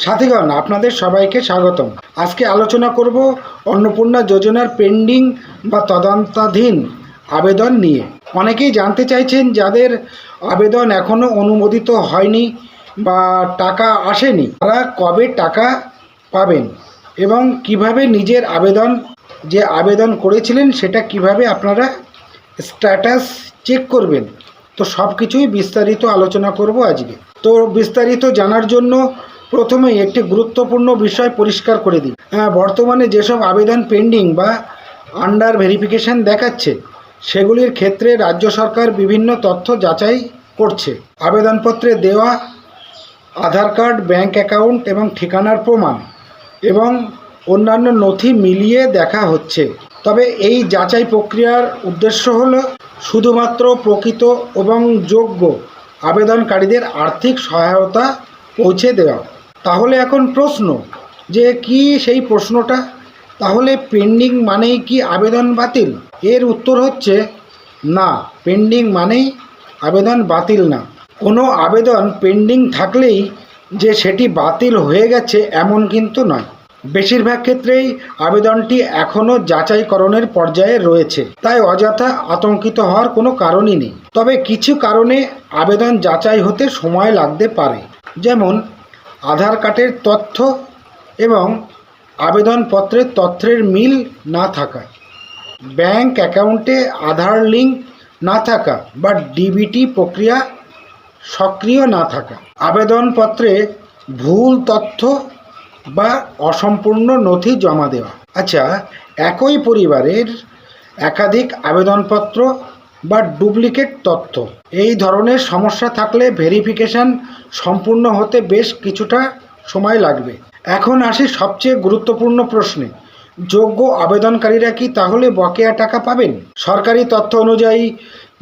সাথীগণ, আপনাদের সবাইকে স্বাগতম। আজকে আলোচনা করব অন্নপূর্ণা যোজনার পেন্ডিং বা তদন্তাধীন আবেদন নিয়ে। অনেকেই জানতে চাইছেন যাদের আবেদন এখনও অনুমোদিত হয়নি বা টাকা আসেনি, তারা কবে টাকা পাবেন এবং কিভাবে নিজের আবেদন করেছিলেন সেটা কিভাবে আপনারা স্ট্যাটাস চেক করবেন। তো সব কিছুই বিস্তারিত আলোচনা করব আজকে। তো বিস্তারিত জানার জন্য প্রথমেই একটি গুরুত্বপূর্ণ বিষয় পরিষ্কার করে দিই। বর্তমানে যেসব আবেদন পেন্ডিং বা আন্ডার ভেরিফিকেশন দেখাচ্ছে, সেগুলির ক্ষেত্রে রাজ্য সরকার বিভিন্ন তথ্য যাচাই করছে। আবেদনপত্রে দেওয়া আধার কার্ড, ব্যাংক অ্যাকাউন্ট এবং ঠিকানার প্রমাণ এবং অন্যান্য নথি মিলিয়ে দেখা হচ্ছে। তবে এই যাচাই প্রক্রিয়ার উদ্দেশ্য হল শুধুমাত্র প্রকৃত এবং যোগ্য আবেদনকারীদের আর্থিক সহায়তা পৌঁছে দেওয়া। তাহলে এখন প্রশ্ন, যে কি সেই প্রশ্নটা, তাহলে পেন্ডিং মানেই কি আবেদন বাতিল? এর উত্তর হচ্ছে না, পেন্ডিং মানেই আবেদন বাতিল না। কোনো আবেদন পেন্ডিং থাকলেই যে সেটি বাতিল হয়ে গেছে এমন কিন্তু নয়। বেশিরভাগ ক্ষেত্রেই আবেদনটি এখনও যাচাইকরণের পর্যায়ে রয়েছে, তাই অযথা আতঙ্কিত হওয়ার কোনো কারণই নেই। তবে কিছু কারণে আবেদন যাচাই হতে সময় লাগতে পারে, যেমন আধার কার্ডের তথ্য এবং আবেদনপত্রের তথ্যের মিল না থাকা, ব্যাংক অ্যাকাউন্টে আধার লিঙ্ক না থাকা বা ডিবিটি প্রক্রিয়া সক্রিয় না থাকা, আবেদনপত্রে ভুল তথ্য বা অসম্পূর্ণ নথি জমা দেওয়া। আচ্ছা, একই পরিবারের একাধিক আবেদনপত্র বা ডুপ্লিকেট তথ্য, এই ধরনের সমস্যা থাকলে ভেরিফিকেশন সম্পূর্ণ হতে বেশ কিছুটা সময় লাগবে। এখন আসি সবচেয়ে গুরুত্বপূর্ণ প্রশ্নে, যোগ্য আবেদনকারীরা কি তাহলে বকেয়া টাকা পাবেন? সরকারি তথ্য অনুযায়ী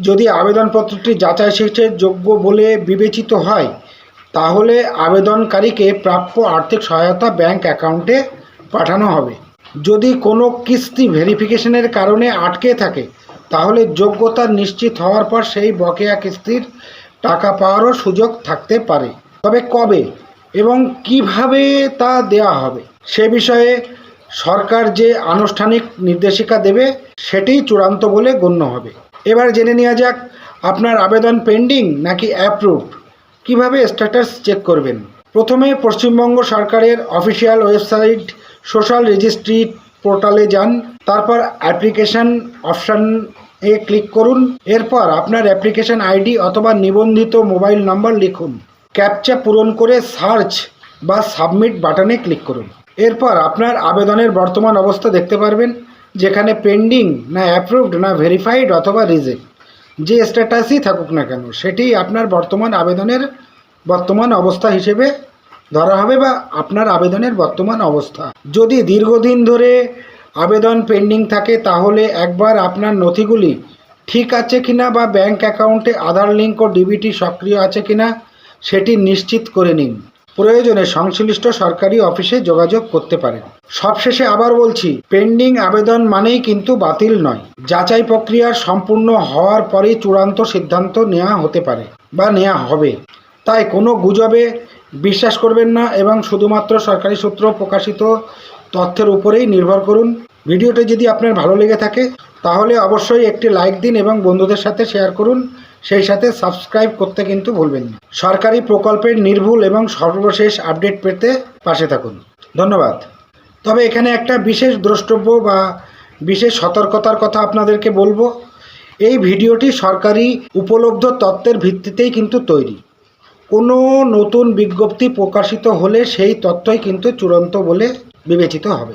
যদি আবেদনপত্রটি যাচাই শেষে যোগ্য বলে বিবেচিত হয়, তাহলে আবেদনকারীকে প্রাপ্য আর্থিক সহায়তা ব্যাংক অ্যাকাউন্টে পাঠানো হবে। যদি কোনো কিস্তি ভেরিফিকেশনের কারণে আটকে থাকে, তাহলে যোগ্যতা নিশ্চিত হওয়ার পর সেই বকেয়া কিস্তির টাকা পাওয়ারও সুযোগ থাকতে পারে। তবে কবে এবং কিভাবে তা দেওয়া হবে সে বিষয়ে সরকার যে আনুষ্ঠানিক নির্দেশিকা দেবে সেটিই চূড়ান্ত বলে গণ্য হবে। এবার জেনে নেওয়া যাক, আপনার আবেদন পেন্ডিং নাকি অ্যাপ্রুভড, কিভাবে স্ট্যাটাস চেক করবেন। প্রথমে পশ্চিমবঙ্গ সরকারের অফিসিয়াল ওয়েবসাইট সোশ্যাল রেজিস্ট্রি পোর্টালে যান, তারপর অ্যাপ্লিকেশন অপশানে ক্লিক করুন। এরপর আপনার অ্যাপ্লিকেশন আইডি অথবা নিবন্ধিত মোবাইল নম্বর লিখুন, ক্যাপচা পূরণ করে সার্চ বা সাবমিট বাটনে ক্লিক করুন। এরপর আপনার আবেদনের বর্তমান অবস্থা দেখতে পারবেন, যেখানে পেন্ডিং না অ্যাপ্রুভড না ভেরিফাইড অথবা রিজেক্ট, যে স্ট্যাটাসই থাকুক না কেন সেটি আপনার আবেদনের বর্তমান অবস্থা হিসেবে ধরা হবে বা আপনার আবেদনের বর্তমান অবস্থা। যদি দীর্ঘদিন ধরে আবেদন পেন্ডিং থাকে, তাহলে একবার আপনার নথিগুলি ঠিক আছে কিনা বা ব্যাংক অ্যাকাউন্টে আধার লিঙ্ক ও ডিবিটি সক্রিয় আছে কিনা সেটি নিশ্চিত করে নিন। প্রয়োজনে সংশ্লিষ্ট সরকারি অফিসে যোগাযোগ করতে পারেন। সবশেষে আবার বলছি, পেন্ডিং আবেদন মানেই কিন্তু বাতিল নয়। যাচাই প্রক্রিয়ার সম্পূর্ণ হওয়ার পরেই চূড়ান্ত সিদ্ধান্ত নেওয়া হতে পারে বা নেওয়া হবে। তাই কোনো গুজবে বিশ্বাস করবেন না এবং শুধুমাত্র সরকারি সূত্র প্রকাশিত তথ্যের উপরেই নির্ভর করুন। ভিডিওটি যদি আপনার ভালো লেগে থাকে তাহলে অবশ্যই একটি লাইক দিন এবং বন্ধুদের সাথে শেয়ার করুন। সেই সাথে সাবস্ক্রাইব করতে কিন্তু ভুলবেন না। সরকারি প্রকল্পের নির্ভুল এবং সর্বশেষ আপডেট পেতে পাশে থাকুন। ধন্যবাদ। তবে এখানে একটা বিশেষ দ্রষ্টব্য বা বিশেষ সতর্কতার কথা আপনাদেরকে বলবো। এই ভিডিওটি সরকারি উপলব্ধ তথ্যের ভিত্তিতেই কিন্তু তৈরি। কোনো নতুন বিজ্ঞপ্তি প্রকাশিত হলে সেই তথ্যই কিন্তু চূড়ান্ত বলে বিবেচিত হবে।